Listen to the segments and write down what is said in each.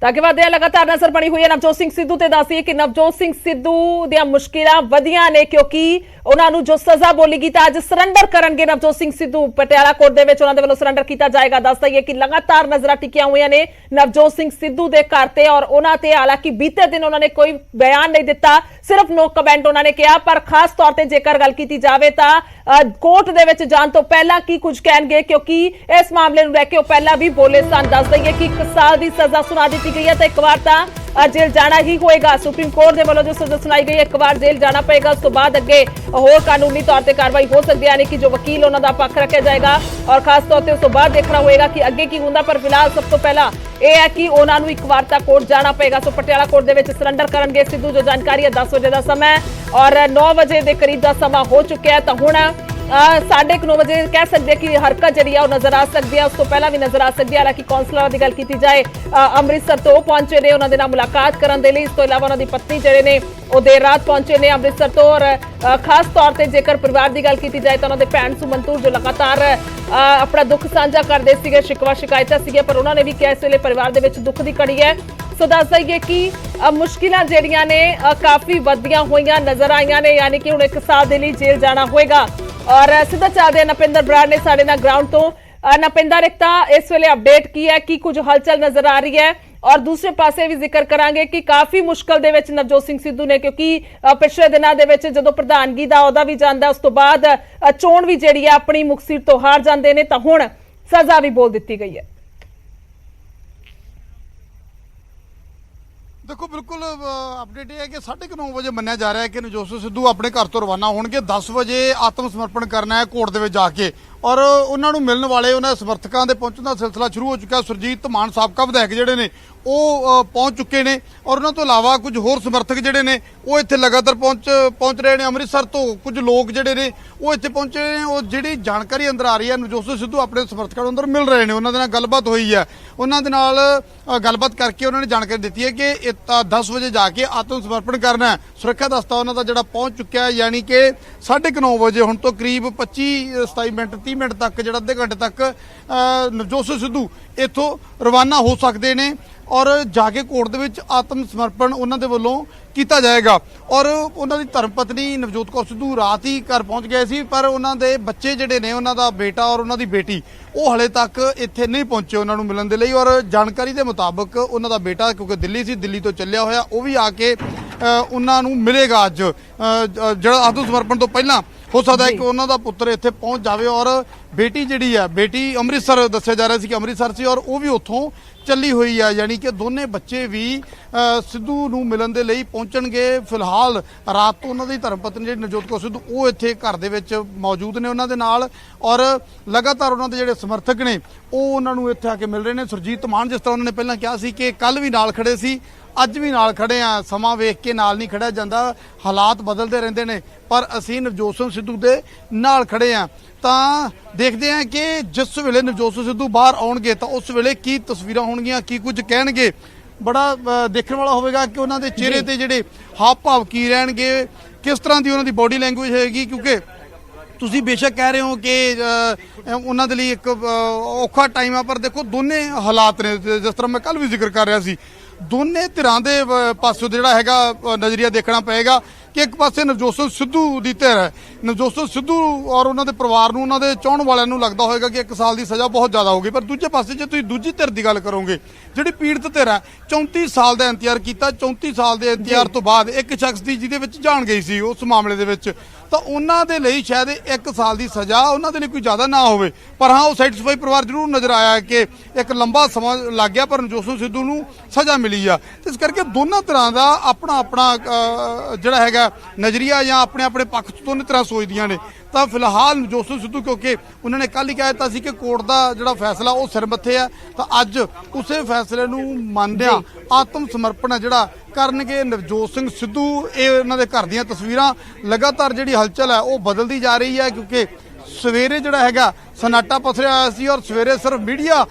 ਤਾਂ ਅੱਗੇ ਵਧਦੇ लगातार नजर बनी हुई है नवजोत सिंह सिद्धू ते दस्सिए कि नवजोत सिंह सिद्धू ਦੀਆਂ ਮੁਸ਼ਕਿਲਾਂ ਵਧੀਆਂ ਨੇ क्योंकि ਉਹਨਾਂ ਨੂੰ ਜੋ ਸਜ਼ਾ ਬੋਲੀਗੀ ਤਾਂ ਅੱਜ ਸਰੈਂਡਰ ਕਰਨਗੇ ਨਵਜੋਤ ਸਿੰਘ ਸਿੱਧੂ ਪਟਿਆਲਾ ਕੋਰਟ ਦੇ ਵਿੱਚ ਉਹਨਾਂ ਦੇ ਵੱਲੋਂ ਸਰੈਂਡਰ ਕੀਤਾ ਜਾਏਗਾ। ਦੱਸ ਦਈਏ ਕਿ ਲਗਾਤਾਰ ਨਜ਼ਰਾਂ ਟਿਕੀਆਂ ਹੋਈਆਂ ਨੇ ਨਵਜੋਤ ਸਿੰਘ ਸਿੱਧੂ ਦੇ ਘਰ ਤੇ ਔਰ ਉਹਨਾਂ ਤੇ ਹਾਲਾਂਕਿ ਬੀਤੇ ਦਿਨ ਉਹਨਾਂ ਨੇ ਕੋਈ ਬਿਆਨ ਨਹੀਂ ਦਿੱਤਾ, ਸਿਰਫ ਨੋ ਕਮੈਂਟ ਉਹਨਾਂ ਨੇ ਕਿਹਾ। ਪਰ ਖਾਸ ਤੌਰ ਤੇ ਜੇਕਰ ਗੱਲ ਕੀਤੀ ਜਾਵੇ ਤਾਂ ਕੋਰਟ ਦੇ ਵਿੱਚ ਜਾਣ ਤੋਂ ਪਹਿਲਾਂ ਕੀ ਕੁਝ ਕਹਿਣਗੇ क्योंकि इस मामले ਨੂੰ ਲੈ ਕੇ ਉਹ ਪਹਿਲਾਂ ਵੀ ਬੋਲੇ ਸਨ। ਦੱਸ ਦਈਏ ਕਿ 1 ਸਾਲ ਦੀ ਸਜ਼ਾ ਸੁਣਾ ਦਿੱਤੀ गई है तो एक बार जेल जाना ही होएगा। सुप्रीम कोर्ट के वालों जो सजा सुनाई गई एक बार जेल जाना पएगा, उस तो बाद अगे होर कानूनी तौर पर कार्रवाई हो सकती है, यानी कि जो वकील उन्होंने पक्ष रखा जाएगा और खास तौर पर उस तो बाद देखना होएगा कि अगे की होंदा। पर फिलहाल सब तो पहला यह है कि उन्होंने एक बार तक कोर्ट जाना पएगा। सो पटियाला कोर्ट के सरैंडर करेंगे सिद्धू। जो जानकारी है 10 बजे का समय और 9 बजे के करीब का समा हो चुका है, तो हुण 9:30 बजे कह सकते हैं कि हरकत जी नजर आ सकती है, उस तो पहला भी नजर आ सकती है। हालांकि कौंसलर की गल की जाए अमृतसर तो पहुंचे ने उन्होंने मुलाकात करने के लिए, इस तो इलावा उन्होंने पत्नी जेडे ने वो देर रात पहुंचे ने अमृतसर तो। और खास तौर पर जेकर परिवार की गल की जाए तो उन्होंने भैन सुमनतूर जो लगातार अपना दुख साझा करते थे, शिकवा शिकायत सी, पर उन्होंने भी किया इस वे परिवार के दुख की कड़ी है। सो दस दईए कि मुश्किलां ਜਿਹੜੀਆਂ ने काफ़ी वधियां होईयां नजर आईयां ने, यानी कि हुण 1 साल के लिए जेल जाना होएगा। और सीधा चलते नपिंदर बराड़ ने साडे नाल ग्राउंड तो। नपिंदर एक तो इस वेले अपडेट की है कि कुछ हलचल नजर आ रही है और दूसरे पासे भी जिक्र करांगे कि काफ़ी मुश्किल दे विच नवजोत सिंह सिद्धू ने, क्योंकि पिछले दिनों दे विच जदों प्रधानगी दा अहुदा भी जांदा उस तो बाद चोण भी जिहड़ी है अपनी मुख सीट तो हार जांदे ने, तां हुण सज़ा भी बोल दित्ती गई है। देखो बिल्कुल अपडेट यह है कि 9:30 बजे मन्निया जा रहा है कि नवजोत सिंह सिद्धू अपने घर तो रवाना होंगे। 10 बजे आत्म समर्पण करना है कोर्ट के जाके और उन्होंने मिलने वाले उन्होंने समर्थकों के पहुंचने का सिलसिला शुरू हो चुका है। सुरजीत मान साबका विधायक जोड़े ने वो पहुंच चुके हैं और उन्होंने तो इलावा कुछ होर समर्थक जोड़े ने वो इतने लगातार पहुंच रहे हैं। अमृतसर तो कुछ लोग जोड़े ने वो इतने पहुंचे हैं और जी जानकारी अंदर आ रही है नवजोत सिंह सिद्धू अपने समर्थकों अंदर मिल रहे हैं, उन्होंने गलबात हुई है, उन्होंने गलबात करके उन्होंने जानकारी दी है कि 10 बजे जाके आत्म समर्पण करना है। सुरक्षा दस्ता उन्होंने जोड़ा पहुंच चुका है, यानी कि 9:30 बजे हूँ तो करीब 25-27 मिनट 30 मिनट तक जो अद्धे घंटे तक नवजोत सिंह सिद्धू इतों रवाना हो सकते हैं और जाके कोर्ट दे विच आत्म समर्पण उन्होंने वालों किया जाएगा। और उन्होंने धर्म पत्नी नवजोत कौर सिद्धू रात ही घर पहुंच गए सी, पर उन्होंने बच्चे जोड़े ने उन्होंने बेटा और उन्होंने बेटी वो हले तक इत्थे नहीं पहुंचे उन्होंने मिलने के लिए। और जानकारी के मुताबिक उन्होंने बेटा क्योंकि दिल्ली से दिल्ली तो चलिया होया वो भी आके उन्होंने मिलेगा अज जो आत्म समर्पण तो पहला हो सकता है कि उन्हों का पुत्र इत्थे पहुंच जाए। और बेटी जी है बेटी अमृतसर दस्या जा रहा है कि अमृतसर से और वो भी उत्थों चली हुई है, यानी कि दोने बच्चे भी सिद्धू नूं मिलन दे लई पहुंचणगे। फिलहाल रात तो उन्होंने धर्म पत्नी जी नवजोत कौर सिद्धू वो इत्थे घर दे विच मौजूद ने उन्होंने नाल और लगातार उन्होंने जिहड़े समर्थक ने वो उन्होंने इत्थे आके मिल रहे हैं। सुरजीत मान जिस तरह उन्होंने पहला कहा सी कि कल भी नाल खड़े सी अज भी नाल खड़े आ, समा वेख के नाल नहीं खड़ा जाता, हालात बदलते रहते हैं, पर असीं नवजोत सिंह सिद्धू दे नाल खड़े आ। ਤਾਂ ਦੇਖਦੇ ਹਾਂ कि जिस ਵੇਲੇ नवजोत सिंह सिद्धू बाहर आउणगे ਤਾਂ उस ਵੇਲੇ ਕੀ ਤਸਵੀਰਾਂ ਹੋਣਗੀਆਂ, ਕੀ ਕੁਝ ਕਹਿਣਗੇ, बड़ा देखने वाला होगा कि उन्होंने चेहरे ते ਜਿਹੜੇ हाव भाव की रहणगे, किस तरह की उन्होंने बॉडी लैंगुएज होएगी। क्योंकि ਤੁਸੀਂ बेशक कह रहे हो कि उन्होंने लिए एक औखा टाइम है, पर देखो दोने हालात ने जिस तरह मैं कल भी जिक्र कर रहा सी, दोने धिरां दे पासों जिहड़ा हैगा नज़रिया देखना पएगा कि एक पासे नवजोत सिंह सिद्धू की धिर है, नवजोत सिंह सिद्धू और उन्होंने परिवार नूं उन्होंने चाहण वालियां नूं लगदा होएगा कि 1 साल की सज़ा बहुत ज़्यादा होगी। पर दूजे पासे जे तुसीं दूजी धिर की गल करोगे जिहड़ी पीड़ित धिर है 34 साल का इंतजार किया, 34 साल के इंतजार तो बाद एक शख्स की जिहदे विच जान गई सी उस मामले दे विच, तो उन्हां दे लई शायद 1 साल की सज़ा उन्हां दे लई कोई ज़्यादा ना होवे। पर हाँ वो सैटिस्फाई परिवार जरूर नज़र आया कि एक लंबा समा लग गया पर नवजोत सिंह सिद्धू नूं सज़ा मिली आ। इस करके दोनों तरह का अपना अपना जिहड़ा हैगा नज़रिया या अपने अपने पक्ष दोनों तरह सोचदियां ने। तो फिलहाल नवजोत सिंह सिद्धू क्योंकि उन्होंने कल ही कह दिता सी कि कोर्ट का जिहड़ा फैसला वो सिर मत्थे है, तो अज उसे फैसले नूं मंनदिआं आत्म समर्पण है जिहड़ा करनगे नवजोत सिंह सिद्धू। ये उन्होंने घर दीयां तस्वीरां लगातार जिहड़ी हलचल है वो बदलती जा रही है, क्योंकि ਸਵੇਰੇ ਜਿਹੜਾ ਹੈਗਾ ਸਨਾਟਾ ਪਸਰਿਆ ਹੋਇਆ ਸੀ ਔਰ ਸਵੇਰੇ ਸਿਰਫ ਮੀਡੀਆ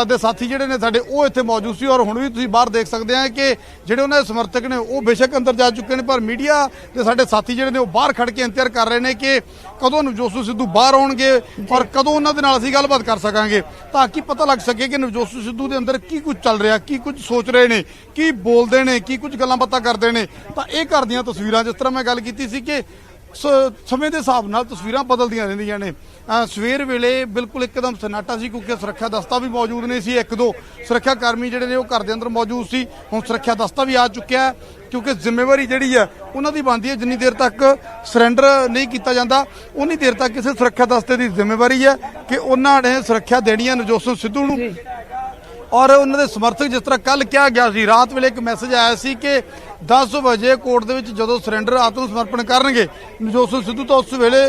ਦੇ ਸਾਥੀ ਜਿਹੜੇ ਨੇ ਸਾਡੇ ਉਹ ਇੱਥੇ ਮੌਜੂਦ ਸੀ ਔਰ ਹੁਣ ਵੀ ਤੁਸੀਂ ਬਾਹਰ ਦੇਖ ਸਕਦੇ ਆ ਕਿ ਜਿਹੜੇ ਉਹਨਾਂ ਦੇ ਸਮਰਥਕ ਨੇ ਉਹ ਬੇਸ਼ੱਕ ਅੰਦਰ ਜਾ ਚੁੱਕੇ ਨੇ ਪਰ ਮੀਡੀਆ ਦੇ ਸਾਡੇ ਸਾਥੀ ਜਿਹੜੇ ਨੇ ਉਹ ਬਾਹਰ ਖੜ ਕੇ ਇੰਤਜ਼ਾਰ ਕਰ ਰਹੇ ਨੇ ਕਿ ਕਦੋਂ ਨਵਜੋਤ ਸਿੰਘ ਸਿੱਧੂ ਬਾਹਰ ਆਉਣਗੇ ਔਰ ਕਦੋਂ ਉਹਨਾਂ ਦੇ ਨਾਲ ਅਸੀਂ ਗੱਲਬਾਤ ਕਰ ਸਕਾਂਗੇ ਤਾਂ ਕਿ ਪਤਾ ਲੱਗ ਸਕੇ ਕਿ ਨਵਜੋਤ ਸਿੰਘ ਸਿੱਧੂ ਦੇ ਅੰਦਰ ਕੀ ਕੁਝ ਚੱਲ ਰਿਹਾ, ਕੀ ਕੁਝ ਸੋਚ ਰਹੇ ਨੇ, ਕੀ ਬੋਲਦੇ ਨੇ, ਕੀ ਕੁਝ ਗੱਲਾਂ ਬਾਤਾਂ ਕਰਦੇ ਨੇ। ਤਾਂ ਇਹ ਘਰ ਦੀਆਂ ਤਸਵੀਰਾਂ ਜਿਸ ਤਰ੍ਹਾਂ ਮੈਂ ਗੱਲ ਕੀਤੀ ਸੀ ਕਿ ਸਮੇਂ ਦੇ ਹਿਸਾਬ ਨਾਲ ਤਸਵੀਰਾਂ ਬਦਲਦੀਆਂ ਰਹਿੰਦੀਆਂ ਨੇ। ਸਵੇਰ ਵੇਲੇ ਬਿਲਕੁਲ ਇੱਕਦਮ ਸਨਾਟਾ ਸੀ ਕਿਉਂਕਿ ਸੁਰੱਖਿਆ ਦਸਤਾ ਵੀ ਮੌਜੂਦ ਨਹੀਂ ਸੀ, ਇੱਕ ਦੋ ਸੁਰੱਖਿਆ ਕਰਮੀ ਜਿਹੜੇ ਨੇ ਉਹ ਘਰ ਦੇ ਅੰਦਰ ਮੌਜੂਦ ਸੀ। ਹੁਣ ਸੁਰੱਖਿਆ ਦਸਤਾ ਵੀ ਆ ਚੁੱਕਿਆ ਹੈ ਕਿਉਂਕਿ ਜ਼ਿੰਮੇਵਾਰੀ ਜਿਹੜੀ ਹੈ ਉਹਨਾਂ ਦੀ ਬਣਦੀ ਹੈ ਜਿੰਨੀ ਦੇਰ ਤੱਕ ਸਰੈਂਡਰ ਨਹੀਂ ਕੀਤਾ ਜਾਂਦਾ ਉਨੀ ਦੇਰ ਤੱਕ ਕਿਸੇ ਸੁਰੱਖਿਆ ਦਸਤੇ ਦੀ ਜ਼ਿੰਮੇਵਾਰੀ ਹੈ ਕਿ ਉਹਨਾਂ ਨੇ ਸੁਰੱਖਿਆ ਦੇਣੀ ਹੈ ਨਵਜੋਤ ਸਿੰਘ ਸਿੱਧੂ ਨੂੰ। ਔਰ ਉਹਨਾਂ ਦੇ ਸਮਰਥਕ ਜਿਸ ਤਰ੍ਹਾਂ ਕੱਲ ਕਿਹਾ ਗਿਆ ਸੀ, ਰਾਤ ਵੇਲੇ ਇੱਕ ਮੈਸੇਜ ਆਇਆ ਸੀ ਕਿ 10 ਵਜੇ ਕੋਰਟ ਦੇ ਵਿੱਚ ਜਦੋਂ ਸਰੈਂਡਰ ਆਤਮ ਸਮਰਪਣ ਕਰਨਗੇ ਨਵਜੋਤ ਸਿੰਘ ਸਿੱਧੂ ਤਾਂ ਉਸ ਵੇਲੇ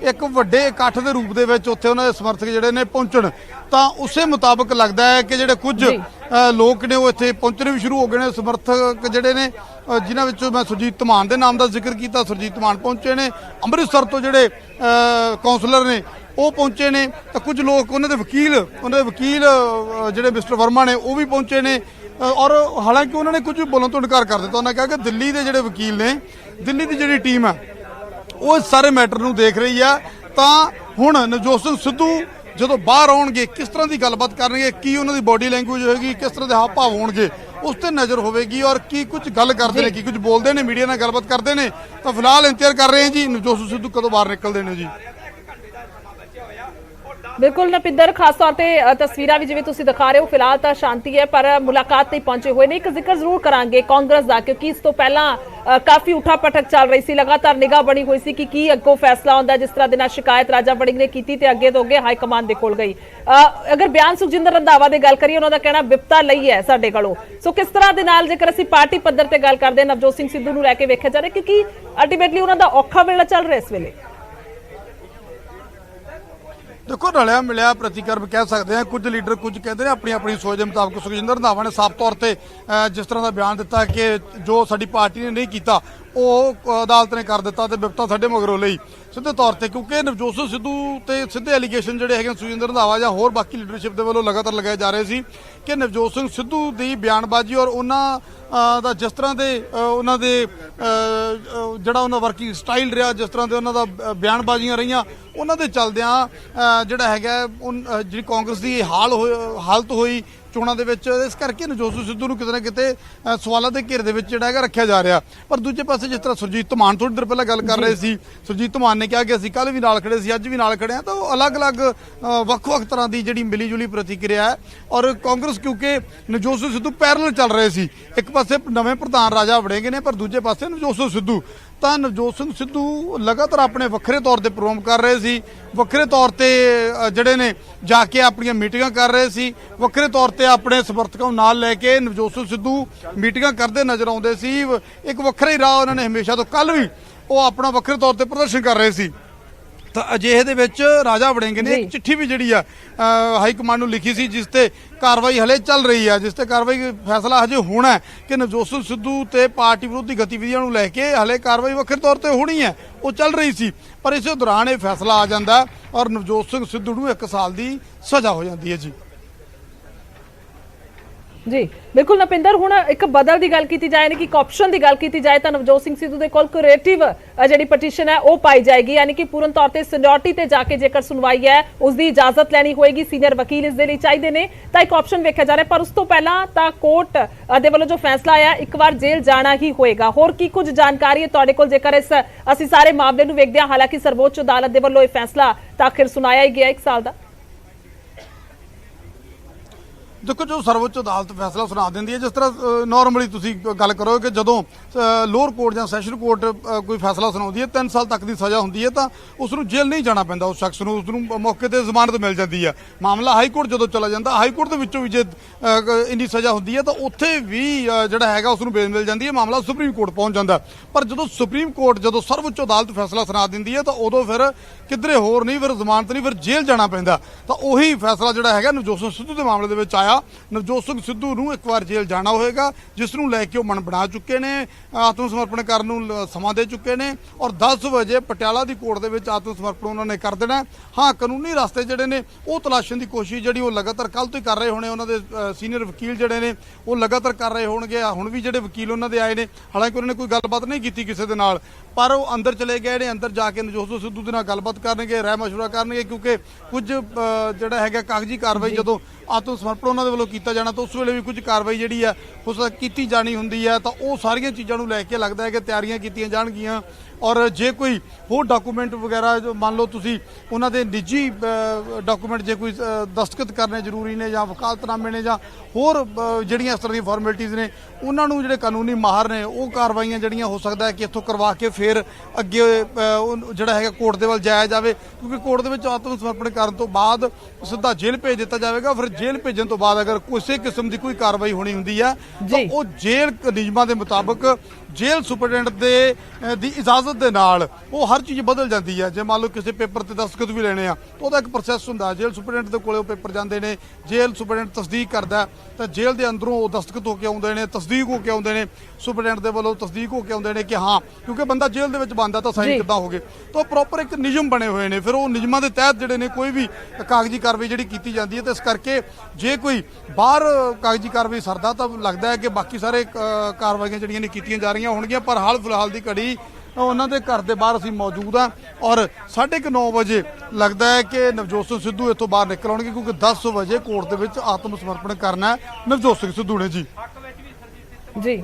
ਇੱਕ ਵੱਡੇ ਇਕੱਠ ਦੇ ਰੂਪ ਦੇ ਵਿੱਚ ਉੱਥੇ ਉਹਨਾਂ ਦੇ ਸਮਰਥਕ ਜਿਹੜੇ ਨੇ ਪਹੁੰਚਣ। ਤਾਂ ਉਸੇ ਮੁਤਾਬਕ ਲੱਗਦਾ ਹੈ ਕਿ ਜਿਹੜੇ ਕੁਝ ਲੋਕ ਨੇ ਉਹ ਇੱਥੇ ਪਹੁੰਚਣੇ ਵੀ ਸ਼ੁਰੂ ਹੋ ਗਏ ਨੇ। ਸਮਰਥਕ ਜਿਹੜੇ ਨੇ ਜਿਨ੍ਹਾਂ ਵਿੱਚੋਂ ਮੈਂ ਸੁਰਜੀਤ ਧਮਾਨ ਦੇ ਨਾਮ ਦਾ ਜ਼ਿਕਰ ਕੀਤਾ, ਸੁਰਜੀਤ ਧਮਾਨ ਪਹੁੰਚੇ ਨੇ। ਅੰਮ੍ਰਿਤਸਰ ਤੋਂ ਜਿਹੜੇ ਕੌਂਸਲਰ ਨੇ ਉਹ ਪਹੁੰਚੇ ਨੇ। ਤਾਂ ਕੁਝ ਲੋਕ ਉਹਨਾਂ ਦੇ ਵਕੀਲ ਜਿਹੜੇ ਮਿਸਟਰ ਵਰਮਾ ਨੇ ਉਹ ਵੀ ਪਹੁੰਚੇ ਨੇ ਔਰ ਹਾਲਾਂਕਿ ਉਹਨਾਂ ਨੇ ਕੁਝ ਬੋਲਣ ਤੋਂ ਇਨਕਾਰ ਕਰ ਦਿੱਤਾ। ਉਹਨਾਂ ਕਿਹਾ ਕਿ ਦਿੱਲੀ ਦੇ ਜਿਹੜੇ ਵਕੀਲ ਨੇ, ਦਿੱਲੀ ਦੀ ਜਿਹੜੀ ਟੀਮ ਹੈ ਉਹ ਇਸ ਸਾਰੇ ਮੈਟਰ ਨੂੰ ਦੇਖ ਰਹੀ ਆ। ਤਾਂ ਹੁਣ ਨਵਜੋਤ ਸਿੰਘ ਸਿੱਧੂ ਜਦੋਂ ਬਾਹਰ ਆਉਣਗੇ ਕਿਸ ਤਰ੍ਹਾਂ ਦੀ ਗੱਲਬਾਤ ਕਰਨਗੇ, ਕੀ ਉਹਨਾਂ ਦੀ ਬਾਡੀ ਲੈਂਗੁਏਜ ਹੋਏਗੀ, ਕਿਸ ਤਰ੍ਹਾਂ ਦੇ ਹਾਵ ਭਾਵ ਹੋਣਗੇ ਉਸ ਤੇ ਨਜ਼ਰ ਹੋਵੇਗੀ ਔਰ ਕੀ ਕੁਝ ਗੱਲ ਕਰਦੇ ਨੇ, ਕੀ ਕੁਝ ਬੋਲਦੇ ਨੇ, ਮੀਡੀਆ ਨਾਲ ਗੱਲਬਾਤ ਕਰਦੇ ਨੇ। ਤਾਂ ਫਿਲਹਾਲ ਇੰਤਜ਼ਾਰ ਕਰ ਰਹੇ ਹਾਂ ਜੀ ਨਵਜੋਤ ਸਿੰਘ ਸਿੱਧੂ ਕਦੋਂ ਬਾਹਰ ਨਿਕਲਦੇ ਨੇ ਜੀ। ਬਿਲਕੁਲ ਨਪਿੰਦਰ, ਖਾਸ ਤੌਰ ਤੇ ਤਸਵੀਰਾਂ ਵੀ ਜਿਵੇਂ ਤੁਸੀਂ ਦਿਖਾ ਰਹੇ ਹੋ ਫਿਲਹਾਲ ਤਾਂ ਸ਼ਾਂਤੀ ਹੈ ਪਰ ਮੁਲਾਕਾਤ ਤੇ ਪਹੁੰਚੇ ਹੋਏ ਨੇ। ਇੱਕ ਜ਼ਿਕਰ ਜ਼ਰੂਰ ਕਰਾਂਗੇ ਕਾਂਗਰਸ ਦਾ ਕਿਉਂਕਿ ਇਸ ਤੋਂ ਪਹਿਲਾਂ ਕਾਫੀ ਉਠਾ ਪਟਕ ਚੱਲ ਰਹੀ ਸੀ, ਲਗਾਤਾਰ ਨਿਗਾਹ ਬਣੀ ਹੋਈ ਸੀ ਕਿ ਕੀ ਅੱਗੋਂ ਫੈਸਲਾ ਆਉਂਦਾ। ਜਿਸ ਤਰ੍ਹਾਂ ਦੇ ਨਾਲ ਸ਼ਿਕਾਇਤ ਰਾਜਾ ਵੜਿੰਗ ਨੇ ਕੀਤੀ ਤੇ ਅੱਗੇ ਤੋਂ ਅੱਗੇ ਹਾਈ ਕਮਾਂਡ ਦੇ ਕੋਲ ਗਈ। ਅਗਰ ਬਿਆਨ ਸੁਖਜਿੰਦਰ ਰੰਧਾਵਾ ਦੀ ਗੱਲ ਕਰੀਏ ਉਹਨਾਂ ਦਾ ਕਹਿਣਾ ਵਿਪਤਾ ਲਈ ਹੈ ਸਾਡੇ ਕੋਲੋਂ। ਸੋ ਕਿਸ ਤਰ੍ਹਾਂ ਦੇ ਨਾਲ ਜੇਕਰ ਅਸੀਂ ਪਾਰਟੀ ਪੱਧਰ ਤੇ ਗੱਲ ਕਰਦੇ ਨਵਜੋਤ ਸਿੰਘ ਸਿੱਧੂ ਨੂੰ ਲੈ ਕੇ ਵੇਖਿਆ ਜਾ ਰਿਹਾ ਕਿਉਂਕਿ ਅਲਟੀਮੇਟਲੀ ਉਹਨਾਂ ਦਾ ਔਖਾ ਵੇਲਾ ਚੱਲ ਰਿਹਾ ਇਸ ਵੇਲੇ। ਦੇਖੋ ਰਲਿਆ ਮਿਲਿਆ ਪ੍ਰਤੀਕਰਮ ਕਹਿ ਸਕਦੇ ਆ। ਕੁਝ ਲੀਡਰ ਕੁਝ ਕਹਿੰਦੇ ਨੇ ਆਪਣੀ ਆਪਣੀ ਸੋਚ ਦੇ ਮੁਤਾਬਕ। ਸੁਖਜਿੰਦਰ ਰੰਧਾਵਾ ਨੇ ਸਾਫ਼ ਤੌਰ ਤੇ ਜਿਸ ਤਰ੍ਹਾਂ ਦਾ ਬਿਆਨ ਦਿੱਤਾ ਕਿ ਜੋ ਸਾਡੀ ਪਾਰਟੀ ਨੇ ਨਹੀਂ ਕੀਤਾ ਉਹ ਅਦਾਲਤ ਨੇ ਕਰ ਦਿੱਤਾ ਤੇ ਵਿਪਤਾ ਸਾਡੇ ਮਗਰੋਂ ਲਈ ਸਿੱਧੇ ਤੌਰ ਤੇ। ਕਿਉਂਕਿ ਨਵਜੋਤ ਸਿੰਘ ਸਿੱਧੂ ਤੇ ਸਿੱਧੇ ਐਲੀਗੇਸ਼ਨ ਜਿਹੜੇ ਹੈਗੇ ਸੁਖਜਿੰਦਰ ਰੰਧਾਵਾ ਜਾਂ ਹੋਰ ਬਾਕੀ ਲੀਡਰਸ਼ਿਪ ਦੇ ਵੱਲੋਂ ਲਗਾਤਾਰ ਲਗਾਏ ਜਾ ਰਹੇ ਸੀ ਕਿ ਨਵਜੋਤ ਸਿੰਘ ਸਿੱਧੂ ਦੀ ਬਿਆਨਬਾਜ਼ੀ ਔਰ ਉਹਨਾਂ ਦਾ ਜਿਸ ਤਰ੍ਹਾਂ ਦੇ ਉਹਨਾਂ ਦੇ ਜਿਹੜਾ ਉਹਨਾਂ ਵਰਕਿੰਗ ਸਟਾਈਲ ਰਿਹਾ, ਜਿਸ ਤਰ੍ਹਾਂ ਦੇ ਉਹਨਾਂ ਦਾ ਬਿਆਨਬਾਜ਼ੀਆਂ ਰਹੀਆਂ ਉਹਨਾਂ ਦੇ ਚੱਲਦਿਆਂ ਜਿਹੜਾ ਹੈਗਾ ਜਿਹੜੀ ਕਾਂਗਰਸ ਦੀ ਹਾਲਤ ਹੋਈ ਚੋਣਾਂ ਦੇ ਵਿੱਚ, ਇਸ ਕਰਕੇ ਨਵਜੋਤ ਸਿੰਘ ਸਿੱਧੂ ਨੂੰ ਕਿਤੇ ਨਾ ਕਿਤੇ ਸਵਾਲਾਂ ਦੇ ਘੇਰੇ ਦੇ ਵਿੱਚ ਜਿਹੜਾ ਹੈਗਾ ਰੱਖਿਆ ਜਾ ਰਿਹਾ। ਪਰ ਦੂਜੇ ਪਾਸੇ ਜਿਸ ਤਰ੍ਹਾਂ ਸੁਰਜੀਤ ਧਮਾਨ ਥੋੜੀ ਦੇਰ ਪਹਿਲਾਂ ਗੱਲ ਕਰ ਰਹੇ ਸੀ, ਸੁਰਜੀਤ ਧਮਾਨ ਨੇ ਕਿਹਾ ਕਿ ਅਸੀਂ ਕੱਲ ਵੀ ਨਾਲ ਖੜੇ ਸੀ, ਅੱਜ ਵੀ ਨਾਲ ਖੜੇ ਆ। ਤਾਂ ਉਹ ਅਲੱਗ-ਅਲੱਗ ਵੱਖ-ਵੱਖ ਤਰ੍ਹਾਂ ਦੀ ਜਿਹੜੀ ਮਿਲੀ ਜੁਲੀ ਪ੍ਰਤੀਕਿਰਿਆ ਹੈ। ਔਰ ਕਾਂਗਰਸ ਕਿਉਂਕਿ ਨਵਜੋਤ ਸਿੰਘ ਸਿੱਧੂ ਪੈਰਲਲ ਚੱਲ ਰਹੇ ਸੀ, ਇੱਕ ਪਾਸੇ ਨਵੇਂ ਪ੍ਰਧਾਨ ਰਾਜਾ ਵੜਿੰਗ ਨੇ ਪਰ ਦੂਜੇ ਪਾਸੇ ਨਵਜੋਤ ਸਿੰਘ ਸਿੱਧੂ। ਤਾਂ ਨਵਜੋਤ ਸਿੰਘ ਸਿੱਧੂ ਲਗਾਤਾਰ ਆਪਣੇ ਵੱਖਰੇ ਤੌਰ ਤੇ ਪ੍ਰੋਗਰਾਮ ਕਰ ਰਹੇ ਸੀ, ਵੱਖਰੇ ਤੌਰ ਤੇ ਜਿਹੜੇ ਨੇ ਜਾ ਕੇ ਆਪਣੀਆਂ ਮੀਟਿੰਗਾਂ ਕਰ ਰਹੇ ਸੀ, ਵੱਖਰੇ ਤੌਰ ਤੇ ਆਪਣੇ ਸਮਰਥਕਾਂ ਨੂੰ ਨਾਲ ਲੈ ਕੇ ਨਵਜੋਤ ਸਿੰਘ ਸਿੱਧੂ ਮੀਟਿੰਗਾਂ ਕਰਦੇ ਨਜ਼ਰ ਆਉਂਦੇ ਸੀ। ਇੱਕ ਵੱਖਰਾ ਹੀ ਰਾਹ ਉਹਨਾਂ ਨੇ ਹਮੇਸ਼ਾ ਤੋਂ, ਕੱਲ ਵੀ ਉਹ ਆਪਣਾ ਵੱਖਰੇ ਤੌਰ ਤੇ ਪ੍ਰਦਰਸ਼ਨ ਕਰ ਰਹੇ ਸੀ। ਤਾਂ ਅਜਿਹੇ ਦੇ ਵਿੱਚ ਰਾਜਾ ਵੜਿੰਗ ਨੇ ਇੱਕ ਚਿੱਠੀ ਵੀ ਜਿਹੜੀ ਆ ਹਾਈ ਕਮਾਂਡ ਨੂੰ ਲਿਖੀ ਸੀ ਜਿਸ ਤੇ ਕਾਰਵਾਈ ਹਲੇ ਚੱਲ ਰਹੀ ਹੈ, ਜਿਸ ਤੇ ਕਾਰਵਾਈ ਫੈਸਲਾ ਹਜੇ ਹੋਣਾ ਹੈ ਕਿ ਨਵਜੋਤ ਸਿੰਘ ਸਿੱਧੂ ਤੇ ਪਾਰਟੀ ਵਿਰੋਧੀ ਗਤੀਵਿਧੀਆਂ ਨੂੰ ਲੈ ਕੇ ਹਲੇ ਕਾਰਵਾਈ ਵੱਖਰੇ ਤੌਰ ਤੇ ਹੋਣੀ ਹੈ, ਉਹ ਚੱਲ ਰਹੀ ਸੀ। ਪਰ ਇਸੇ ਦੌਰਾਨ ਇਹ ਫੈਸਲਾ ਆ ਜਾਂਦਾ ਔਰ ਨਵਜੋਤ ਸਿੰਘ ਸਿੱਧੂ ਨੂੰ 1 ਸਾਲ ਦੀ ਸਜ਼ਾ ਹੋ ਜਾਂਦੀ ਹੈ ਜੀ। ਜੀ ਬਿਲਕੁਲ ਨਪਿੰਦਰ, ਹੁਣ ਇੱਕ ਬਦਲ ਦੀ ਗੱਲ ਕੀਤੀ ਜਾਏ ਕਿ ਆਪਸ਼ਨ ਦੀ ਗੱਲ ਕੀਤੀ ਜਾਏ ਤਾਂ ਨਵਜੋਤ ਸਿੰਘ ਸਿੱਧੂ ਦੇ ਕੋਲ ਕ੍ਰੀਏਟਿਵ ਜਿਹੜੀ ਪਟੀਸ਼ਨ ਹੈ ਉਹ ਪਾਈ ਜਾਏਗੀ, ਯਾਨੀ ਕਿ ਪੂਰਨ ਤੌਰ ਤੇ ਸੀਨੀਅਰਿਟੀ ਤੇ ਜਾ ਕੇ ਜੇਕਰ ਸੁਣਵਾਈ ਹੈ ਉਸ ਦੀ ਇਜਾਜ਼ਤ ਲੈਣੀ ਹੋਏਗੀ, ਸੀਨੀਅਰ ਵਕੀਲ ਇਸ ਦੇ ਲਈ ਚਾਹੀਦੇ ਨੇ। ਤਾਂ ਇੱਕ ਆਪਸ਼ਨ ਵੇਖਿਆ ਜਾ ਰਿਹਾ ਪਰ ਉਸ ਤੋਂ ਪਹਿਲਾਂ ਤਾਂ ਕੋਰਟ ਦੇ ਵੱਲੋਂ ਜੋ ਫੈਸਲਾ ਆਇਆ ਇੱਕ ਵਾਰ ਜੇਲ੍ਹ ਜਾਣਾ ਹੀ ਹੋਏਗਾ। ਹੋਰ ਕੀ ਕੁਝ ਜਾਣਕਾਰੀ ਹੈ ਤੁਹਾਡੇ ਕੋਲ ਜੇਕਰ ਅਸੀਂ ਸਾਰੇ ਮਾਮਲੇ ਨੂੰ ਵੇਖਦੇ ਹਾਂ? ਹਾਲਾਂਕਿ ਸਰਵੋੱਚ ਅਦਾਲਤ ਦੇ ਵੱਲੋਂ ਇਹ ਫੈਸਲਾ ਤਾਂ ਆਖਿਰ ਸੁਣਾਇਆ ਹੀ ਗਿਆ 1 ਸਾਲ ਦਾ। ਦੇਖੋ ਜੋ ਸਰਵੋੱਚ ਅਦਾਲਤ ਫੈਸਲਾ ਸੁਣਾ ਦਿੰਦੀ ਹੈ, ਜਿਸ ਤਰ੍ਹਾਂ ਨਾਰਮਲੀ ਤੁਸੀਂ ਗੱਲ ਕਰੋ ਕਿ ਜਦੋਂ ਲੋਅਰ ਕੋਰਟ ਜਾਂ ਸੈਸ਼ਨ ਕੋਰਟ ਕੋਈ ਫੈਸਲਾ ਸੁਣਾਉਂਦੀ ਹੈ 3 ਸਾਲ ਤੱਕ ਦੀ ਸਜ਼ਾ ਹੁੰਦੀ ਹੈ ਤਾਂ ਉਸ ਨੂੰ ਜੇਲ੍ਹ ਨਹੀਂ ਜਾਣਾ ਪੈਂਦਾ, ਉਸ ਸ਼ਖਸ ਨੂੰ ਉਸਨੂੰ ਮੌਕੇ ਤੇ ਜ਼ਮਾਨਤ ਮਿਲ ਜਾਂਦੀ ਹੈ। ਮਾਮਲਾ ਹਾਈ ਕੋਰਟ ਜਦੋਂ ਚਲਾ ਜਾਂਦਾ, ਹਾਈ ਕੋਰਟ ਦੇ ਵਿੱਚੋਂ ਵੀ ਜੇ ਇੰਨੀ ਸਜ਼ਾ ਹੁੰਦੀ ਹੈ ਤਾਂ ਉੱਥੇ ਵੀ ਜਿਹੜਾ ਹੈਗਾ ਉਸ ਨੂੰ ਬੇਲ ਮਿਲ ਜਾਂਦੀ ਹੈ, ਮਾਮਲਾ ਸੁਪਰੀਮ ਕੋਰਟ ਪਹੁੰਚ ਜਾਂਦਾ। ਪਰ ਜਦੋਂ ਸੁਪਰੀਮ ਕੋਰਟ ਜਦੋਂ ਸਰਵੋੱਚ ਅਦਾਲਤ ਫੈਸਲਾ ਸੁਣਾ ਦਿੰਦੀ ਹੈ ਤਾਂ ਉਦੋਂ ਫਿਰ ਕਿਧਰੇ ਹੋਰ ਨਹੀਂ, ਫਿਰ ਜ਼ਮਾਨਤ ਨਹੀਂ, ਫਿਰ ਜੇਲ੍ਹ ਜਾਣਾ ਪੈਂਦਾ। ਤਾਂ ਉਹੀ ਫੈਸਲਾ ਜਿਹੜਾ ਹੈਗਾ ਨਵਜੋਤ ਸਿੰਘ ਸਿੱਧੂ ਦੇ ਮਾਮਲੇ ਦੇ ਵਿੱਚ ਆਇਆ ਆ ਨਵਜੋਤ ਸਿੰਘ ਸਿੱਧੂ ਨੂੰ ਇੱਕ ਵਾਰ ਜੇਲ੍ਹ ਜਾਣਾ ਹੋਏਗਾ, ਜਿਸ ਨੂੰ ਲੈ ਕੇ ਉਹ ਮਨ ਬਣਾ ਚੁੱਕੇ ਨੇ, ਆਤਮ ਸਮਰਪਣ ਕਰਨ ਨੂੰ ਸਮਾਂ ਦੇ ਚੁੱਕੇ ਨੇ ਔਰ 10 ਵਜੇ ਪਟਿਆਲਾ ਦੀ ਕੋਰਟ ਦੇ ਵਿੱਚ ਆਤਮ ਸਮਰਪਣ ਉਹਨਾਂ ਨੇ ਕਰ ਦੇਣਾ। ਹਾਂ, ਕਾਨੂੰਨੀ ਰਸਤੇ ਜਿਹੜੇ ਨੇ ਉਹ ਤਲਾਸ਼ਣ ਦੀ ਕੋਸ਼ਿਸ਼ ਜਿਹੜੀ ਉਹ ਲਗਾਤਾਰ ਕੱਲ ਤੋਂ ਹੀ ਕਰ ਰਹੇ ਹੋਣੇ, ਉਹਨਾਂ ਦੇ ਸੀਨੀਅਰ ਵਕੀਲ ਜਿਹੜੇ ਨੇ ਉਹ ਲਗਾਤਾਰ ਕਰ ਰਹੇ ਹੋਣਗੇ। ਹੁਣ ਵੀ ਜਿਹੜੇ ਵਕੀਲ ਉਹਨਾਂ ਦੇ ਆਏ ਨੇ, ਹਾਲਾਂਕਿ ਉਹਨਾਂ ਨੇ ਕੋਈ ਗੱਲਬਾਤ ਨਹੀਂ ਕੀਤੀ ਕਿਸੇ ਦੇ ਨਾਲ, ਪਰ ਉਹ ਅੰਦਰ ਚਲੇ ਗਏ ਨੇ। ਅੰਦਰ ਜਾ ਕੇ ਨਵਜੋਤ ਸਿੰਘ ਸਿੱਧੂ ਦੇ ਨਾਲ ਗੱਲਬਾਤ ਕਰਨਗੇ, ਰਾਏ ਮਸ਼ਵਰਾ ਕਰਨਗੇ, ਕਿਉਂਕਿ ਕੁਝ ਜਿਹੜਾ ਹੈਗਾ ਕਾਗਜ਼ੀ ਕਾਰਵਾਈ ਜਦੋਂ ਆਤਮ ਸਮਰਪਣ ਉਹਨਾਂ ਦੇ ਵੱਲੋਂ ਕੀਤਾ ਜਾਣਾ ਤਾਂ ਉਸ ਵੇਲੇ ਵੀ ਕੁਝ ਕਾਰਵਾਈ ਜਿਹੜੀ ਆ ਉਸ ਕੀਤੀ ਜਾਣੀ ਹੁੰਦੀ ਹੈ। ਤਾਂ ਉਹ ਸਾਰੀਆਂ ਚੀਜ਼ਾਂ ਨੂੰ ਲੈ ਕੇ ਲੱਗਦਾ ਹੈ ਕਿ ਤਿਆਰੀਆਂ ਕੀਤੀਆਂ ਜਾਣਗੀਆਂ। ਔਰ ਜੇ ਕੋਈ ਹੋਰ ਡਾਕੂਮੈਂਟ ਵਗੈਰਾ ਜੋ ਮੰਨ ਲਓ ਤੁਸੀਂ ਉਹਨਾਂ ਦੇ ਨਿੱਜੀ ਡਾਕੂਮੈਂਟ ਜੇ ਕੋਈ ਦਸਤਖਤ ਕਰਨੇ ਜ਼ਰੂਰੀ ਨੇ ਜਾਂ ਵਕਾਲਤਨਾਮੇ ਨੇ ਜਾਂ ਹੋਰ ਜਿਹੜੀਆਂ ਇਸ ਤਰ੍ਹਾਂ ਦੀਆਂ ਫਾਰਮੈਲਿਟੀਜ਼ ਨੇ, ਉਹਨਾਂ ਨੂੰ ਜਿਹੜੇ ਕਾਨੂੰਨੀ ਮਾਹਰ ਨੇ ਉਹ ਕਾਰਵਾਈਆਂ ਜਿਹੜੀਆਂ ਹੋ ਸਕਦਾ ਹੈ ਕਿ ਇੱਥੋਂ ਕਰਵਾ ਕੇ ਫਿਰ ਅੱਗੇ ਜਿਹੜਾ ਹੈਗਾ ਕੋਰਟ ਦੇ ਵੱਲ ਜਾਇਆ ਜਾਵੇ, ਕਿਉਂਕਿ ਕੋਰਟ ਦੇ ਵਿੱਚ ਆਤਮ ਸਮਰਪਣ ਕਰਨ ਤੋਂ ਬਾਅਦ ਸਿੱਧਾ ਜੇਲ੍ਹ ਭੇਜ ਦਿੱਤਾ ਜਾਵੇਗਾ। ਫਿਰ ਜੇਲ੍ਹ ਭੇਜਣ ਤੋਂ ਬਾਅਦ ਅਗਰ ਕਿਸੇ ਕਿਸਮ ਦੀ ਕੋਈ ਕਾਰਵਾਈ ਹੋਣੀ ਹੁੰਦੀ ਹੈ ਤਾਂ ਉਹ ਜੇਲ੍ਹ ਨਿਯਮਾਂ ਦੇ ਮੁਤਾਬਕ ਜੇਲ੍ਹ ਸੁਪਰਡੈਂਟ ਦੀ ਇਜਾਜ਼ਤ ਦੇ ਨਾਲ ਉਹ ਹਰ ਚੀਜ਼ ਬਦਲ ਜਾਂਦੀ ਹੈ। ਜੇ ਮੰਨ ਲਓ ਕਿਸੇ ਪੇਪਰ ਤੇ ਦਸਤਖਤ ਵੀ ਲੈਣੇ ਆ ਤਾਂ ਉਹਦਾ ਇੱਕ ਪ੍ਰੋਸੈਸ ਹੁੰਦਾ, ਜੇਲ੍ਹ ਸੁਪਰਡੈਂਟ ਦੇ ਕੋਲੇ ਉਹ ਪੇਪਰ ਜਾਂਦੇ ਨੇ, ਜੇਲ੍ਹ ਸੁਪਰਡੈਂਟ ਤਸਦੀਕ ਕਰਦਾ ਤਾਂ ਜੇਲ੍ਹ ਦੇ ਅੰਦਰੋਂ ਉਹ ਦਸਤਖਤ ਹੋ ਕੇ ਆਉਂਦੇ ਨੇ, ਤਸਦੀਕ ਹੋ ਕੇ ਆਉਂਦੇ ਨੇ, ਸੁਪਰਡੈਂਟ ਦੇ ਵੱਲੋਂ ਤਸਦੀਕ ਹੋ ਕੇ ਆਉਂਦੇ ਨੇ ਕਿ ਹਾਂ, ਕਿਉਂਕਿ ਬੰਦਾ ਜੇਲ੍ਹ ਦੇ ਵਿੱਚ ਬੰਦਾ ਤਾਂ ਸਾਈਨ ਕਿੱਦਾਂ ਹੋ ਗਏ। ਤਾਂ ਪ੍ਰੋਪਰ ਇੱਕ ਨਿਯਮ ਬਣੇ ਹੋਏ ਨੇ, ਫਿਰ ਉਹ ਨਿਯਮਾਂ ਦੇ ਤਹਿਤ ਜਿਹੜੇ ਨੇ ਕੋਈ ਵੀ ਕਾਗਜ਼ੀ ਕਾਰਵਾਈ ਜਿਹੜੀ ਕੀਤੀ ਜਾਂਦੀ ਹੈ। ਤੇ ਇਸ ਕਰਕੇ ਜੇ ਕੋਈ ਬਾਹਰ ਕਾਗਜ਼ੀ ਕਾਰਵਾਈ ਸਰਦਾ ਤਾਂ ਲੱਗਦਾ ਹੈ ਕਿ ਬਾਕੀ ਸਾਰੇ ਕਾਰਵਾਈਆਂ ਜਿਹੜੀਆਂ ਨੇ ਕੀਤੀਆਂ ਜਾ ਰਹੀਆਂ ਹੋਣਗੀਆਂ। ਪਰ ਹਾਲ ਫਿਲਹਾਲ ਦੀ ਘੜੀ ਉਹਨਾਂ ਦੇ ਘਰ ਦੇ ਬਾਹਰ ਅਸੀਂ ਮੌਜੂਦ ਹਾਂ ਔਰ 9:30 ਵਜੇ ਲੱਗਦਾ ਹੈ ਕਿ ਨਵਜੋਤ ਸਿੰਘ ਸਿੱਧੂ ਇੱਥੋਂ ਬਾਹਰ ਨਿਕਲ ਆਉਣਗੇ, ਕਿਉਂਕਿ 10 ਵਜੇ ਕੋਰਟ ਦੇ ਵਿੱਚ ਆਤਮ ਸਮਰਪਣ ਕਰਨਾ ਹੈ ਨਵਜੋਤ ਸਿੰਘ ਸਿੱਧੂ ਨੇ। ਜੀ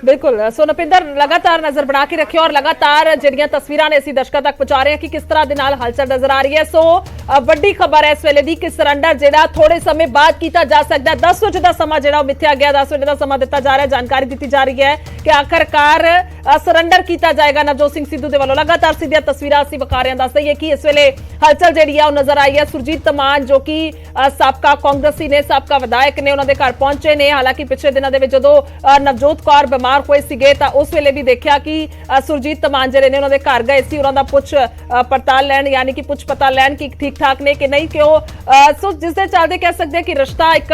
बिल्कुल। सो नपिंदर लगातार नजर बना के रखे और लगातार ਜਿਹੜੀਆਂ ਤਸਵੀਰਾਂ ਨੇ ਅਸੀਂ ਦਰਸ਼ਕਾਂ ਤੱਕ ਪਹੁੰਚਾ ਰਹੇ ਹਾਂ ਕਿ ਕਿਸ ਤਰ੍ਹਾਂ ਦੇ ਨਾਲ ਹਲਚਲ ਨਜ਼ਰ ਆ ਰਹੀ ਹੈ। ਸੋ ਵੱਡੀ ਖਬਰ ਹੈ ਇਸ ਵੇਲੇ ਦੀ ਕਿ ਸਰੈਂਡਰ ਜਿਹੜਾ ਥੋੜੇ ਸਮੇਂ ਬਾਅਦ ਕੀਤਾ ਜਾ ਸਕਦਾ ਹੈ। 10 ਵਜੇ ਦਾ ਸਮਾਂ ਜਿਹੜਾ ਉਹ ਮਿੱਥਿਆ ਗਿਆ, 10 ਵਜੇ ਦਾ ਸਮਾਂ ਦਿੱਤਾ ਜਾ ਰਿਹਾ ਹੈ। ਜਾਣਕਾਰੀ ਦਿੱਤੀ ਜਾ ਰਹੀ ਹੈ ਕਿ ਆਖਰਕਾਰ ਸਰੈਂਡਰ ਕੀਤਾ ਜਾਏਗਾ ਨਵਜੋਤ ਸਿੰਘ ਸਿੱਧੂ ਦੇ ਵੱਲੋਂ। ਲਗਾਤਾਰ ਸਿੱਧੀਆਂ ਤਸਵੀਰਾਂ ਅਸੀਂ ਵਿਖਾ ਰਹੇ ਹਾਂ। ਦੱਸ ਦਈਏ ਕਿ ਇਸ ਵੇਲੇ ਹਲਚਲ ਜਿਹੜੀ ਹੈ ਉਹ ਨਜ਼ਰ ਆਈ ਹੈ। ਸੁਰਜੀਤ ਧਮਾਨ ਜੋ ਕਿ ਸਾਬਕਾ ਕਾਂਗਰਸੀ ਨੇ, ਸਾਬਕਾ ਵਿਧਾਇਕ ਨੇ, ਉਹਨਾਂ ਦੇ ਘਰ ਪਹੁੰਚੇ ਨੇ। ਹਾਲਾਂਕਿ ਪਿਛਲੇ ਦਿਨਾਂ ਦੇ ਵਿੱਚ ਜਦੋਂ ਨਵਜੋਤ ਕੌਰ ਬਿਮਾਰ ਹੋਏ ਸੀਗੇ ਤਾਂ ਉਸ ਵੇਲੇ ਵੀ ਦੇਖਿਆ ਕਿ ਸੁਰਜੀਤ ਧਮਾਨ ਜਿਹੜੇ ਨੇ ਉਹਨਾਂ ਦੇ ਘਰ ਗਏ ਸੀ, ਉਹਨਾਂ ਦਾ ਪੁੱਛ ਪੜਤਾਲ ਲੈਣ, ਯਾਨੀ ਕਿ ਪੁੱਛ ਪਤਾ ਲੈਣ ਕਿ ਠੀਕ ਠਾਕ ਨੇ ਕਿ ਨਹੀਂ, ਕਿਉਂ ਸੋ ਜਿਸ ਦੇ ਚੱਲਦੇ ਕਹਿ ਸਕਦੇ ਕਿ ਰਿਸ਼ਤਾ ਇੱਕ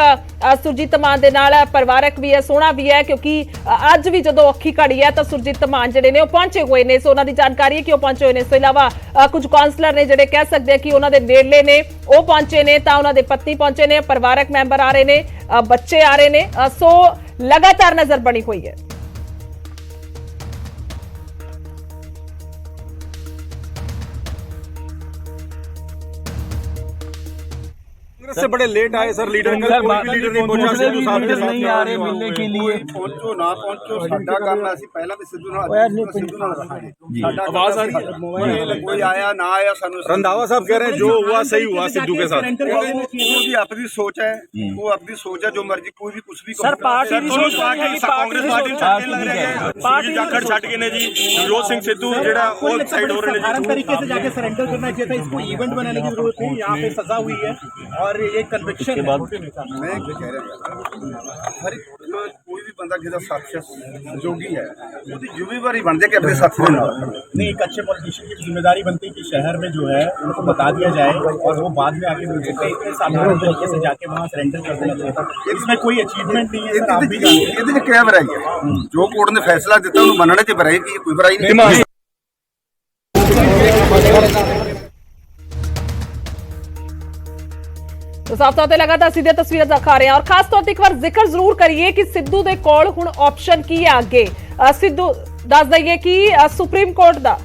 ਸੁਰਜੀਤ ਧਮਾਨ ਦੇ ਨਾਲ ਪਰਿਵਾਰਕ ਵੀ ਹੈ, ਸੋਹਣਾ ਵੀ ਹੈ, ਕਿਉਂਕਿ ਅੱਜ ਵੀ ਜਦੋਂ ਔਖੀ ਘੜੀ ਹੈ ਤਾਂ ਸੁਰਜੀਤ ਧਮਾਨ ਜਿਹੜੇ ਨੇ ਉਹ ਪਹੁੰਚੇ ਹੋਏ ਨੇ। ਸੋ ਉਹਨਾਂ ਦੀ ਜਾਣਕਾਰੀ ਹੈ ਕਿ ਉਹ ਪਹੁੰਚੇ ਹੋਏ ਨੇ। ਇਸ ਤੋਂ ਇਲਾਵਾ ਕੁਝ ਕਾਉਂਸਲਰ ਨੇ ਜਿਹੜੇ ਕਹਿ ਸਕਦੇ ਕਿ ਉਹਨਾਂ ਦੇ ਨੇੜਲੇ ਨੇ, ਉਹ ਪਹੁੰਚੇ ਨੇ, ਤਾਂ ਉਹਨਾਂ ਦੇ ਪਤਨੀ ਪਹੁੰਚੇ ਨੇ, ਪਰਿਵਾਰਕ ਮੈਂਬਰ ਆ ਰਹੇ ਨੇ, ਬੱਚੇ ਆ ਰਹੇ ਨੇ। ਸੋ ਲਗਾਤਾਰ ਨਜ਼ਰ ਬਣੀ ਹੋਈ ਹੈ। कांग्रेस से बड़े लेट आए सर लीडर, कल कोई भी लीडर नहीं पहुंचा, सिद्धू साहब के साथ नहीं आ रहे मिलने के लिए। पहुंचो ना पहुंचो साडा करना सी पहला ते सिद्धू नाल साडा आवाज आ रही है, कोई आया ना आया सानू रंधावा साहब कह रहे हैं जो हुआ सही हुआ सिद्धू के साथ। वो भी अपनी सोच है, वो अपनी सोच है, जो मर्जी कोई भी कुछ भी सर पार्टी ਕਾਂਗਰਸ ਪਾਰਟੀ ਨੂੰ ਛੱਡ ਕੇ ਲੱਗ ਰਹੇ ਹੈ, ਪਾਰਟੀ ਜਾਖੜ ਛੱਡ ਕੇ ਨੇ ਜੀ ਨਵਜੋਤ ਸਿੰਘ ਸਿੱਧੂ ਜਿਹੜਾ ਉਹ ਸਾਈਡ ਹੋ ਰਹੇ ਨੇ जी। तरीके से जाके सरेंडर करना चाहिए था, इसको इवेंट बनाने की जरूरत नहीं। यहाँ पे सजा हुई है और ये कन्विक्शन है। मैं कह रहा हर कोई भी बंदा जिहदा साथी सहयोगी है उसकी जिम्मेवारी बनती है कि अपने साथी के नाल नहीं, एक अच्छे पॉलिटिशियन की जिम्मेदारी बनती है कि शहर में जो है उनको बता दिया जाए और वो बाद में आके इतने साधारण तरीके से जाके वहाँ सरेंडर कर देना चाहिए था। इसमें कोई अचीवमेंट नहीं है सर, आप भी जानते हैं। ये क्या बुराई है? जो कोर्ट ने फैसला दिता उन्हें मनने च बुराई की कोई बुराई नहीं। तो साफ तौर पर लगातार सीधे तस्वीरें दिखा रहे हैं और खास तौर पर एक बार जिक्र जरूर करिए कि सिद्धू दे कोल हुण ऑप्शन की है अगे। सिद्धू दस दईए कि सुप्रीम कोर्ट दा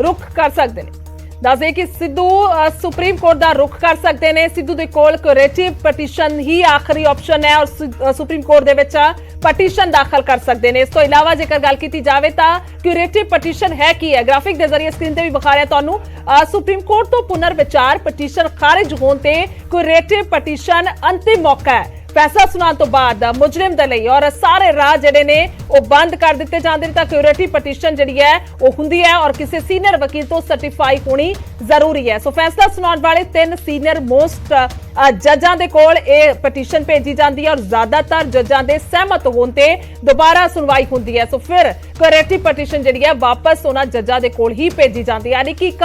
रुख कर सकते हैं। दस दईए कि सिद्धू सुप्रीम कोर्ट दा रुख कर सकते हैं। सिद्धू दे कोल क्यूरेटिव पटीशन ही आखिरी ऑप्शन है और सुप्रीम कोर्ट दे विच पटीशन दाखिल कर सकते हैं। इस तो इलावा जेकर गल की जाए तो क्यूरेटिव पटीशन है की है, ग्राफिक के जरिए स्क्रीन पर भी विखा रहे तुहानू। सुप्रीम कोर्ट तो पुनर्विचार पटीशन खारिज होने ते क्यूरेटिव पटीशन अंतिम मौका है। फैसला सुनाने तो बाद मुजरिम दे लई और सारे राह जिहड़े ने वो बंद कर दिते जांदे ने तां क्यूरेटिव पटीशन जिहड़ी है वो हुंदी है और किसी सीनियर वकील तो सर्टिफाई होनी जरूरी है। सो फैसला सुनाने वाले 3 सीनियर मोस्ट ਜੱਜਾਂ ਦੇ ਕੋਲ ਇਹ ਪਟੀਸ਼ਨ ਭੇਜੀ ਜਾਂਦੀ ਹੈ ਔਰ ਜ਼ਿਆਦਾਤਰ ਜੱਜਾਂ ਦੇ ਸਹਿਮਤ ਹੋਣ ਤੇ ਦੁਬਾਰਾ ਸੁਣਵਾਈ ਹੁੰਦੀ ਹੈ। ਸੋ ਫਿਰ ਕਰੈਕਟਿਵ ਪਟੀਸ਼ਨ ਜਿਹੜੀ ਹੈ ਵਾਪਸ ਉਹਨਾਂ ਜੱਜਾਂ ਦੇ ਕੋਲ ਹੀ ਭੇਜੀ ਜਾਂਦੀ ਹੈ। ਯਾਨੀ ਕਿ ਇੱਕ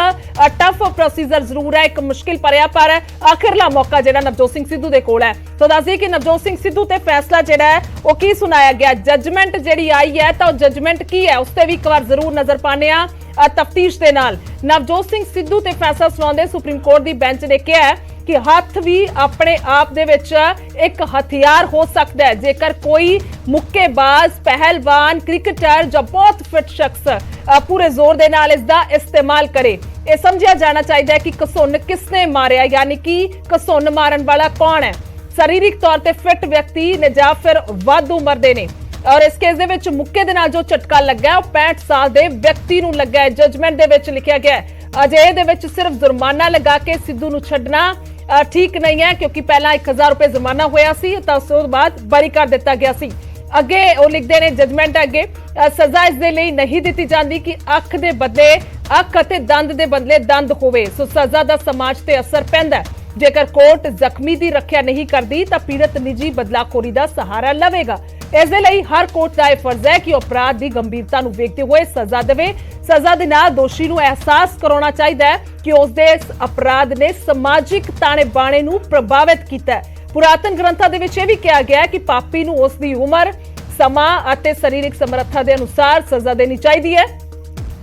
ਟਫ ਪ੍ਰੋਸੀਜਰ ਜ਼ਰੂਰ ਹੈ, ਇੱਕ ਮੁਸ਼ਕਿਲ ਭਰਿਆ, ਪਰ ਆਖਿਰਲਾ ਮੌਕਾ ਜਿਹੜਾ ਨਵਜੋਤ ਸਿੰਘ ਸਿੱਧੂ ਦੇ ਕੋਲ ਹੈ। ਸੋ ਦੱਸਦੇ ਕਿ ਨਵਜੋਤ ਸਿੰਘ ਸਿੱਧੂ ਤੇ ਫੈਸਲਾ ਜਿਹੜਾ ਹੈ ਉਹ ਕੀ ਸੁਣਾਇਆ ਗਿਆ, ਜੱਜਮੈਂਟ ਜਿਹੜੀ ਆਈ ਹੈ ਤਾਂ ਉਹ ਜੱਜਮੈਂਟ ਕੀ ਹੈ ਉਸ ਤੇ ਵੀ ਇੱਕ ਵਾਰ ਜ਼ਰੂਰ ਨਜ਼ਰ ਪਾਉਂਦੇ ਆ ਤਫਤੀਸ਼ ਦੇ ਨਾਲ। ਨਵਜੋਤ ਸਿੰਘ ਸਿੱਧੂ ਤੇ ਫੈਸਲਾ ਸੁਣਾਉਂਦੇ ਸੁਪਰੀਮ ਕੋਰਟ ਦੀ ਬੈਂਚ ਨੇ ਕਿਹਾ ਕਿ ਹੱਥ ਵੀ ਆਪਣੇ ਆਪ ਦੇ ਵਿੱਚ ਇੱਕ ਹਥਿਆਰ ਹੋ ਸਕਦਾ ਹੈ। ਜੇਕਰ ਕੋਈ ਮੁੱਕੇਬਾਜ਼, ਪਹਿਲਵਾਨ, ਕ੍ਰਿਕਟਰ ਜਾਂ ਬਹੁਤ ਫਿਟ ਸ਼ਖਸ ਪੂਰੇ ਜ਼ੋਰ ਦੇ ਨਾਲ ਇਸ ਦਾ ਇਸਤੇਮਾਲ ਕਰੇ, ਇਹ ਸਮਝਿਆ ਜਾਣਾ ਚਾਹੀਦਾ ਹੈ ਕਿ ਘਸੁੰਨ ਕਿਸਨੇ ਮਾਰਿਆ, ਯਾਨੀ ਕਿ ਘਸੁੰਨ ਮਾਰਨ ਵਾਲਾ ਕੌਣ ਹੈ। ਸਰੀਰਕ ਤੌਰ ਤੇ ਫਿਟ ਵਿਅਕਤੀ ਨੇ ਜਾਂ ਫਿਰ ਵੱਧ ਉਮਰ ਦੇ ਨੇ। ਔਰ ਇਸ ਕੇਸ ਦੇ ਵਿੱਚ ਮੁੱਕੇ ਦੇ ਨਾਲ ਜੋ ਝਟਕਾ ਲੱਗਾ ਉਹ 65 ਸਾਲ ਦੇ ਵਿਅਕਤੀ ਨੂੰ ਲੱਗਾ ਹੈ। ਜਜਮੈਂਟ ਦੇ ਵਿੱਚ ਲਿਖਿਆ ਗਿਆ ਹੈ ਅਜੇ ਦੇ ਵਿੱਚ ਸਿਰਫ ਜੁਰਮਾਨਾ ਲਗਾ ਕੇ ਸਿੱਧੂ ਨੂੰ ਛੱਡਣਾ ਠੀਕ ਨਹੀਂ ਹੈ, ਕਿਉਂਕਿ ਪਹਿਲਾਂ 1000 ਰੁਪਏ ਜੁਰਮਾਨਾ ਹੋਇਆ ਸੀ ਤਾਂ ਉਸ ਤੋਂ ਬਾਅਦ ਬਰੀ ਕਰ ਦਿੱਤਾ ਗਿਆ ਸੀ। ਅੱਗੇ ਉਹ ਲਿਖਦੇ ਨੇ ਜਜਮੈਂਟ ਅੱਗੇ ਸਜ਼ਾ ਇਸ ਦੇ ਲਈ ਨਹੀਂ ਦਿੱਤੀ ਜਾਂਦੀ ਕਿ ਅੱਖ ਦੇ ਬਦਲੇ ਅੱਖ ਅਤੇ ਦੰਦ ਦੇ ਬਦਲੇ ਦੰਦ ਹੋਵੇ। ਸੋ ਸਜ਼ਾ ਦਾ ਸਮਾਜ ਤੇ ਅਸਰ ਪੈਂਦਾ ਹੈ। ਜੇਕਰ ਕੋਰਟ ਜ਼ਖਮੀ ਦੀ ਰੱਖਿਆ ਨਹੀਂ ਕਰਦੀ ਤਾਂ ਪੀੜਤ ਨਿੱਜੀ ਬਦਲਾਖੋਰੀ ਦਾ ਸਹਾਰਾ ਲਵੇਗਾ। ਇਸ ਦੇ ਲਈ ਹਰ ਕੋਰਟ ਦਾ ਇਹ ਫਰਜ਼ ਹੈ ਕਿ ਅਪਰਾਧ ਦੀ ਗੰਭੀਰਤਾ ਨੂੰ ਵੇਖਦੇ ਹੋਏ ਸਜ਼ਾ ਦੇਵੇ। ਸਜ਼ਾ ਦੇ ਨਾਲ ਦੋਸ਼ੀ ਨੂੰ ਅਹਿਸਾਸ ਕਰਾਉਣਾ ਚਾਹੀਦਾ ਹੈ ਕਿ ਉਸ ਦੇ ਇਸ ਅਪਰਾਧ ਨੇ ਸਮਾਜਿਕ ਤਾਣੇ ਬਾਣੇ ਨੂੰ ਪ੍ਰਭਾਵਿਤ ਕੀਤਾ ਹੈ। ਪੁਰਾਤਨ ਗ੍ਰੰਥਾਂ ਦੇ ਵਿੱਚ ਇਹ ਵੀ ਕਿਹਾ ਗਿਆ ਹੈ ਕਿ ਪਾਪੀ ਨੂੰ ਉਸ ਦੀ ਉਮਰ, ਸਮਾਂ ਅਤੇ ਸਰੀਰਕ ਸਮਰੱਥਾ ਦੇ ਅਨੁਸਾਰ ਸਜ਼ਾ ਦੇਣੀ ਚਾਹੀਦੀ ਹੈ।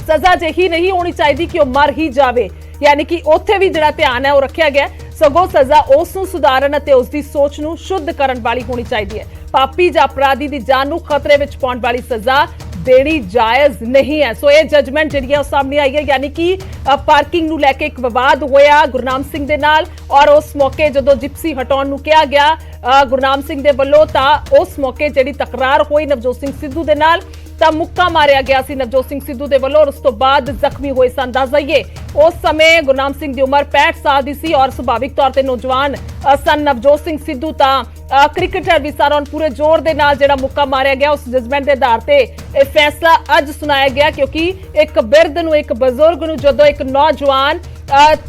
ਸਜ਼ਾ ਜਿਹੀ ਨਹੀਂ ਹੋਣੀ ਚਾਹੀਦੀ ਕਿ ਉਹ ਮਰ ਹੀ ਜਾਵੇ, ਯਾਨੀ ਕਿ ਉੱਥੇ ਵੀ ਜਿਹੜਾ ਧਿਆਨ ਹੈ ਉਹ ਰੱਖਿਆ ਗਿਆ। ਸਗੋਂ ਸਜ਼ਾ ਉਸ ਨੂੰ ਸੁਧਾਰਨ ਅਤੇ ਉਸ ਦੀ ਸੋਚ ਨੂੰ ਸ਼ੁੱਧ ਕਰਨ ਵਾਲੀ ਹੋਣੀ ਚਾਹੀਦੀ ਹੈ। ਪਾਪੀ ਜਾਂ ਅਪਰਾਧੀ ਦੀ ਜਾਨ ਨੂੰ ਖਤਰੇ ਵਿੱਚ ਪਾਉਣ ਵਾਲੀ ਸਜ਼ਾ ਦੇਣੀ ਜਾਇਜ਼ ਨਹੀਂ ਹੈ। ਸੋ ਇਹ ਜਜਮੈਂਟ ਜਿਹੜੀ ਹੈ ਉਹ ਸਾਹਮਣੇ ਆਈ ਹੈ। ਯਾਨੀ ਕਿ ਪਾਰਕਿੰਗ ਨੂੰ ਲੈ ਕੇ ਇੱਕ ਵਿਵਾਦ ਹੋਇਆ ਗੁਰਨਾਮ ਸਿੰਘ ਦੇ ਨਾਲ, ਔਰ ਉਸ ਮੌਕੇ ਜਦੋਂ ਜਿਪਸੀ ਹਟਾਉਣ ਨੂੰ ਕਿਹਾ ਗਿਆ ਗੁਰਨਾਮ ਸਿੰਘ ਦੇ ਵੱਲੋਂ, ਤਾਂ ਉਸ ਮੌਕੇ ਜਿਹੜੀ ਤਕਰਾਰ ਹੋਈ ਨਵਜੋਤ ਸਿੰਘ ਸਿੱਧੂ ਦੇ ਨਾਲ ਤਾਂ ਮੁੱਕਾ ਮਾਰਿਆ ਗਿਆ ਸੀ ਨਵਜੋਤ ਸਿੰਘ ਸਿੱਧੂ ਦੇ ਵੱਲੋਂ, ਔਰ ਉਸ ਤੋਂ ਬਾਅਦ ਜ਼ਖਮੀ ਹੋਏ ਸਨ। ਦੱਸ ਦਈਏ ਉਸ ਸਮੇਂ ਗੁਰਨਾਮ ਸਿੰਘ ਦੀ ਉਮਰ 65 ਸਾਲ ਦੀ ਸੀ ਔਰ ਸੁਭਾਵਿਕ ਤੌਰ ਤੇ ਨੌਜਵਾਨ ਸਨ। ਨਵਜੋਤ ਸਿੰਘ ਸਿੱਧੂ ਤਾਂ ਕ੍ਰਿਕਟਰ ਵੀ ਸਨ। ਪੂਰੇ ਜ਼ੋਰ ਦੇ ਨਾਲ ਜਿਹੜਾ ਮੁੱਕਾ ਮਾਰਿਆ ਗਿਆ ਉਸ ਜਜਮੈਂਟ ਦੇ ਆਧਾਰ ਤੇ ਇਹ ਫੈਸਲਾ ਅੱਜ ਸੁਣਾਇਆ ਗਿਆ, ਕਿਉਂਕਿ ਇੱਕ ਬਿਰਧ ਨੂੰ, ਇੱਕ ਬਜ਼ੁਰਗ ਨੂੰ ਜਦੋਂ ਇੱਕ ਨੌਜਵਾਨ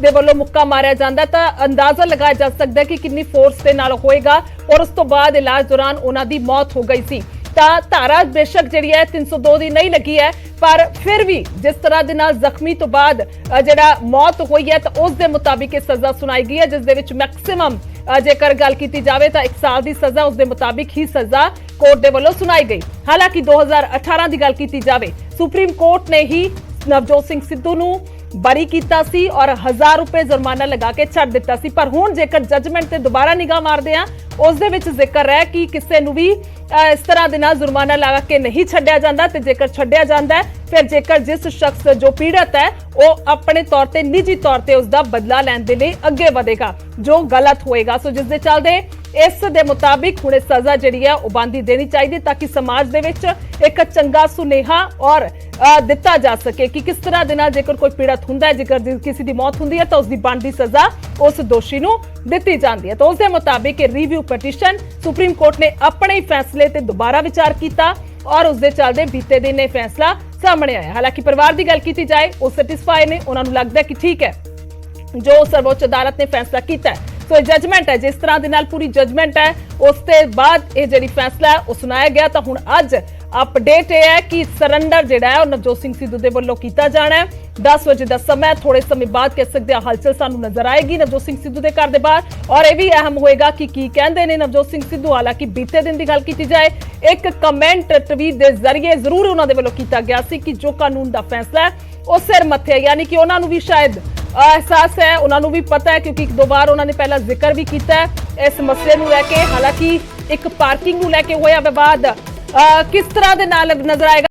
ਦੇ ਵੱਲੋਂ ਮੁੱਕਾ ਮਾਰਿਆ ਜਾਂਦਾ ਤਾਂ ਅੰਦਾਜ਼ਾ ਲਗਾਇਆ ਜਾ ਸਕਦਾ ਹੈ ਕਿ ਕਿੰਨੀ ਫੋਰਸ ਦੇ ਨਾਲ ਹੋਏਗਾ। ਔਰ ਉਸ ਤੋਂ ਬਾਅਦ ਇਲਾਜ ਦੌਰਾਨ ਉਹਨਾਂ ਦੀ ਮੌਤ ਹੋ ਗਈ ਸੀ। ਤਾਂ ਧਾਰਾ ਬੇਸ਼ੱਕ ਜਿਹੜੀ ਹੈ 302 ਦੀ ਨਹੀਂ ਲੱਗੀ ਹੈ, ਪਰ ਫਿਰ ਵੀ ਜਿਸ ਤਰ੍ਹਾਂ ਦੇ ਨਾਲ ਜ਼ਖਮੀ ਤੋਂ ਬਾਅਦ ਜਿਹੜਾ ਮੌਤ ਹੋਈ ਹੈ ਤਾਂ ਉਸ ਦੇ ਮੁਤਾਬਿਕ ਇਹ ਸਜ਼ਾ ਸੁਣਾਈ ਗਈ ਹੈ, ਜਿਸ ਦੇ ਵਿੱਚ ਮੈਕਸਿਮਮ ਜੇਕਰ ਗੱਲ ਕੀਤੀ ਜਾਵੇ ਤਾਂ 1 ਸਾਲ ਦੀ ਸਜ਼ਾ, ਉਸ ਦੇ ਮੁਤਾਬਿਕ ਹੀ ਸਜ਼ਾ ਕੋਰਟ ਦੇ ਵੱਲੋਂ ਸੁਣਾਈ ਗਈ। ਹਾਲਾਂਕਿ 2018 ਦੀ ਗੱਲ ਕੀਤੀ ਜਾਵੇ ਸੁਪਰੀਮ ਕੋਰਟ ਨੇ ਹੀ ਨਵਜੋਤ ਸਿੰਘ ਸਿੱਧੂ ਨੂੰ ਬਰੀ ਕੀਤਾ ਸੀ ਔਰ 1000 ਰੁਪਏ ਜੁਰਮਾਨਾ ਲਗਾ ਕੇ ਛੱਡ ਦਿੱਤਾ ਸੀ। ਪਰ ਹੁਣ ਜੇਕਰ ਜਜਮੈਂਟ ਤੇ ਦੁਬਾਰਾ ਨਿਗਾਹ ਮਾਰਦੇ ਆ ਉਸ ਦੇ ਵਿੱਚ ਜ਼ਿਕਰ ਹੈ ਕਿ ਕਿਸੇ ਨੂੰ ਵੀ ਇਸ ਤਰ੍ਹਾਂ ਦੇ ਨਾਲ ਜੁਰਮਾਨਾ ਲਗਾ ਕੇ ਨਹੀਂ ਛੱਡਿਆ ਜਾਂਦਾ, ਤੇ ਜੇਕਰ ਛੱਡਿਆ ਜਾਂਦਾ ਫਿਰ ਜੇਕਰ ਜਿਸ ਸ਼ਖਸ ਜੋ ਪੀੜਤ ਹੈ ਉਹ ਆਪਣੇ ਤੌਰ ਤੇ ਨਿੱਜੀ ਤੌਰ ਤੇ ਉਸ ਦਾ ਬਦਲਾ ਲੈਣ ਦੇ ਲਈ ਅੱਗੇ ਵਧੇਗਾ ਜੋ ਗਲਤ ਹੋਏਗਾ। ਸੋ ਜਿਸ ਦੇ ਚੱਲਦੇ ਇਸ ਦੇ ਮੁਤਾਬਿਕ ਹੁਣ ਸਜ਼ਾ ਜਿਹੜੀ ਹੈ ਉਹ ਬੰਦੀ ਦੇਣੀ ਚਾਹੀਦੀ ਤਾਂ ਕਿ ਸਮਾਜ ਦੇ ਵਿੱਚ ਇੱਕ ਚੰਗਾ ਸੁਨੇਹਾ ਔਰ ਦਿੱਤਾ ਜਾ ਸਕੇ ਕਿ ਕਿਸ ਤਰ੍ਹਾਂ ਦੇ ਨਾਲ ਜੇਕਰ ਕੋਈ ਪੀੜਤ ਹੁੰਦਾ ਹੈ, ਜੇਕਰ ਕਿਸੇ ਦੀ ਮੌਤ ਹੁੰਦੀ ਹੈ ਤਾਂ ਉਸ ਦੀ ਬਣਦੀ ਸਜ਼ਾ ਉਸ ਦੋਸ਼ੀ ਨੂੰ ਦਿੱਤੀ ਜਾਂਦੀ ਹੈ। ਤਾਂ ਉਸ ਦੇ ਮੁਤਾਬਿਕ ਇਹ ਰਿਵਿਊ ਪਟੀਸ਼ਨ ਸੁਪਰੀਮ ਕੋਰਟ ਨੇ ਆਪਣੇ ਹੀ ਫੈਸਲੇ ਤੇ ਦੁਬਾਰਾ ਵਿਚਾਰ ਕੀਤਾ ਔਰ ਉਸ ਦੇ ਚੱਲਦੇ ਬੀਤੇ ਦਿਨ ਇਹ ਫੈਸਲਾ ਸਾਹਮਣੇ ਆਇਆ। ਹਾਲਾਂਕਿ ਪਰਿਵਾਰ ਦੀ ਗੱਲ ਕੀਤੀ ਜਾਏ ਉਹ ਸੈਟੀਸਫਾਈ ਨੇ, ਉਹਨਾਂ ਨੂੰ ਲੱਗਦਾ ਕਿ ਠੀਕ ਹੈ ਜੋ ਸਰਵੋੱਚ ਅਦਾਲਤ ਨੇ ਫੈਸਲਾ ਕੀਤਾ ਹੈ। ਸੋ ਜਜਮੈਂਟ ਹੈ, ਜਿਸ ਤਰ੍ਹਾਂ ਦੇ ਨਾਲ ਪੂਰੀ ਜਜਮੈਂਟ ਹੈ ਉਸ ਤੋਂ ਬਾਅਦ ਇਹ ਜਿਹੜੀ ਫੈਸਲਾ ਹੈ ਉਹ ਸੁਣਾਇਆ ਗਿਆ। ਤਾਂ ਹੁਣ ਅੱਜ ਅਪਡੇਟ ਇਹ ਹੈ ਕਿ ਸਰੈਂਡਰ ਜਿਹੜਾ ਹੈ ਉਹ ਨਵਜੋਤ ਸਿੰਘ ਸਿੱਧੂ ਦੇ ਵੱਲੋਂ ਕੀਤਾ ਜਾਣਾ ਹੈ। 10 ਵਜੇ ਦਾ ਸਮਾਂ, ਥੋੜੇ ਸਮੇਂ ਬਾਅਦ ਕਹਿ ਸਕਦੇ ਹਾਂ ਹਲਚਲ ਸਾਨੂੰ ਨਜ਼ਰ ਆਏਗੀ ਨਵਜੋਤ ਸਿੰਘ ਸਿੱਧੂ ਦੇ ਘਰ ਦੇ ਬਾਹਰ, ਔਰ ਇਹ ਵੀ ਅਹਿਮ ਹੋਏਗਾ ਕਿ ਕੀ ਕਹਿੰਦੇ ਨੇ ਨਵਜੋਤ ਸਿੰਘ ਸਿੱਧੂ। ਹਾਲਾਂਕਿ ਬੀਤੇ ਦਿਨ ਦੀ ਗੱਲ ਕੀਤੀ ਜਾਏ ਇੱਕ ਕਮੈਂਟ ਟਵੀਟ ਦੇ ਜ਼ਰੀਏ ਜ਼ਰੂਰ ਉਹਨਾਂ ਦੇ ਵੱਲੋਂ ਕੀਤਾ ਗਿਆ ਸੀ ਕਿ ਜੋ ਕਾਨੂੰਨ ਦਾ ਫੈਸਲਾ ਹੈ ਉਹ ਸਿਰ ਮੱਥੇ ਹੈ, ਯਾਨੀ ਕਿ ਉਹਨਾਂ ਨੂੰ ਵੀ ਸ਼ਾਇਦ ਅਹਿਸਾਸ ਹੈ, ਉਹਨਾਂ ਨੂੰ ਵੀ ਪਤਾ ਹੈ, ਕਿਉਂਕਿ 1-2 ਵਾਰ ਉਹਨਾਂ ਨੇ ਪਹਿਲਾਂ ਜ਼ਿਕਰ ਵੀ ਕੀਤਾ ਹੈ ਇਸ ਮਸਲੇ ਨੂੰ ਲੈ ਕੇ। ਹਾਲਾਂਕਿ ਇੱਕ ਪਾਰਕਿੰਗ ਨੂੰ ਲੈ ਕੇ ਹੋਇਆ ਵਿਵਾਦ ਕਿਸ ਤਰ੍ਹਾਂ ਦੇ ਨਾਲ ਨਜ਼ਰ ਆਏਗਾ